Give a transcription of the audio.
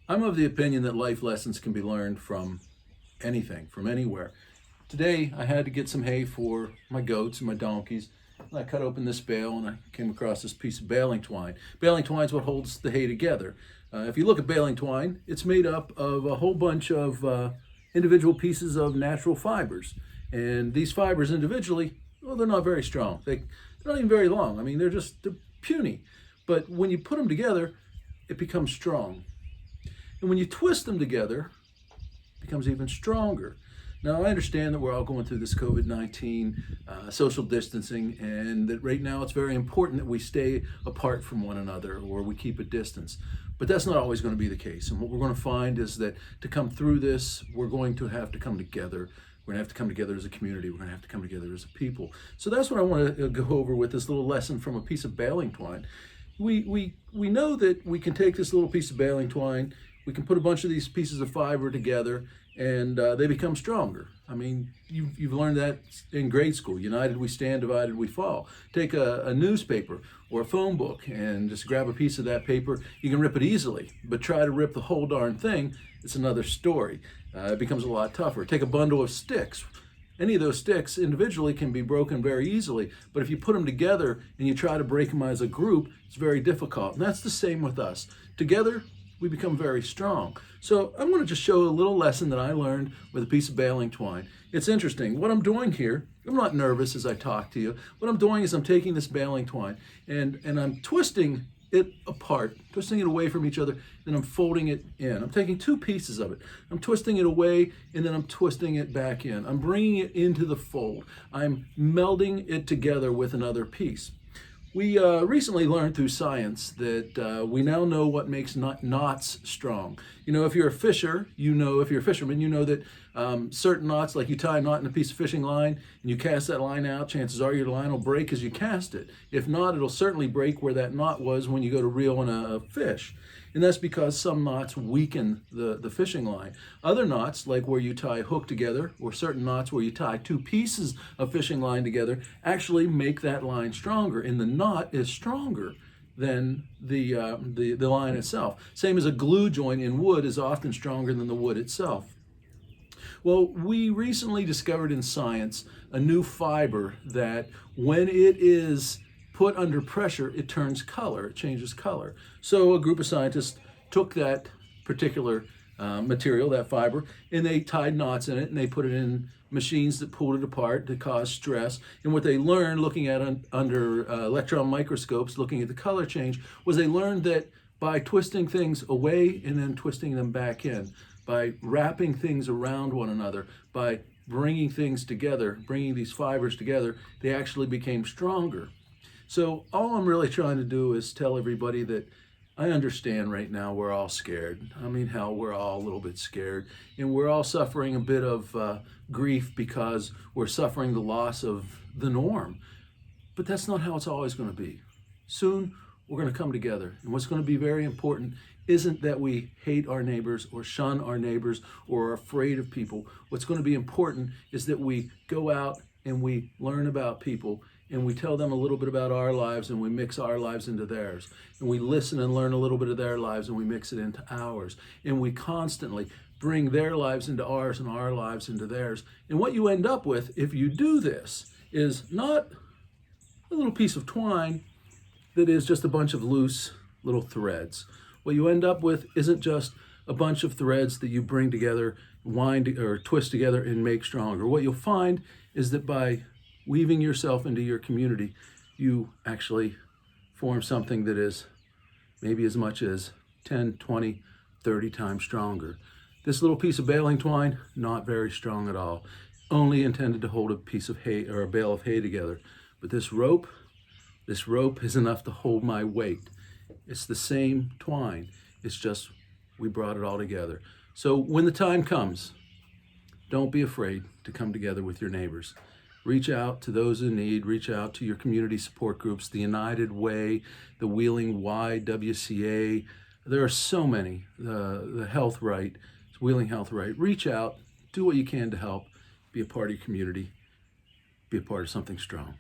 I'm of the opinion that life lessons can be learned from anything, from anywhere. Today, I had to get some hay for my goats and my donkeys. And I cut open this bale and I came across this piece of baling twine. Baling twine is what holds the hay together. If you look at baling twine, it's made up of a whole bunch of individual pieces of natural fibers. And these fibers individually, well, they're not very strong. They're not even very long. I mean, they're puny. But when you put them together, it becomes strong. And when you twist them together, it becomes even stronger. Now, I understand that we're all going through this COVID-19 social distancing, and that right now it's very important that we stay apart from one another or we keep a distance. But that's not always going to be the case. And what we're going to find is that to come through this, we're going to have to come together. We're going to have to come together as a community. We're going to have to come together as a people. So that's what I want to go over with this little lesson from a piece of baling twine. We know that we can take this little piece of baling twine, we can put a bunch of these pieces of fiber together, and they become stronger. I mean, you've learned that in grade school. United we stand, divided we fall. Take a newspaper or a phone book and just grab a piece of that paper. You can rip it easily, but try to rip the whole darn thing, it's another story. It becomes a lot tougher. Take a bundle of sticks. Any of those sticks individually can be broken very easily, but if you put them together and you try to break them as a group, it's very difficult. And that's the same with us. Together, we become very strong. So I'm going to just show a little lesson that I learned with a piece of baling twine. It's interesting. What I'm doing here, I'm not nervous as I talk to you. What I'm doing is I'm taking this baling twine and I'm twisting it apart, twisting it away from each other, and I'm folding it in. I'm taking two pieces of it. I'm twisting it away, and then I'm twisting it back in. I'm bringing it into the fold. I'm melding it together with another piece. We recently learned through science that we now know what makes knots strong. You know, if you're a fisher, if you're a fisherman, you know that certain knots, like you tie a knot in a piece of fishing line and you cast that line out, chances are your line will break as you cast it. If not, it'll certainly break where that knot was when you go to reel in a fish. And that's because some knots weaken the fishing line. Other knots, like where you tie a hook together, or certain knots where you tie two pieces of fishing line together, actually make that line stronger. And the knot is stronger than the line itself. Same as a glue joint in wood is often stronger than the wood itself. Well, we recently discovered in science a new fiber that when it is put under pressure, it turns color, it changes color. So a group of scientists took that particular material, that fiber, and they tied knots in it and they put it in machines that pulled it apart to cause stress. And what they learned looking at under electron microscopes, looking at the color change, was they learned that by twisting things away and then twisting them back in, by wrapping things around one another, by bringing things together, bringing these fibers together, they actually became stronger. So all I'm really trying to do is tell everybody that I understand right now we're all scared. I mean, hell, we're all a little bit scared. And we're all suffering a bit of grief because we're suffering the loss of the norm. But that's not how it's always going to be. Soon, we're going to come together. And what's going to be very important isn't that we hate our neighbors or shun our neighbors or are afraid of people. What's going to be important is that we go out and we learn about people and we tell them a little bit about our lives and we mix our lives into theirs. And we listen and learn a little bit of their lives and we mix it into ours. And we constantly bring their lives into ours and our lives into theirs. And what you end up with, if you do this, is not a little piece of twine that is just a bunch of loose little threads. What you end up with isn't just a bunch of threads that you bring together, wind or twist together and make stronger. What you'll find is that by weaving yourself into your community, you actually form something that is maybe as much as 10, 20, 30 times stronger. This little piece of baling twine, not very strong at all, only intended to hold a piece of hay or a bale of hay together. But this rope is enough to hold my weight. It's the same twine. It's just we brought it all together. So when the time comes, don't be afraid to come together with your neighbors. Reach out to those in need. Reach out to your community support groups, the United Way, the Wheeling YWCA. There are so many. The Health Right, Wheeling Health Right. Reach out. Do what you can to help. Be a part of your community. Be a part of something strong.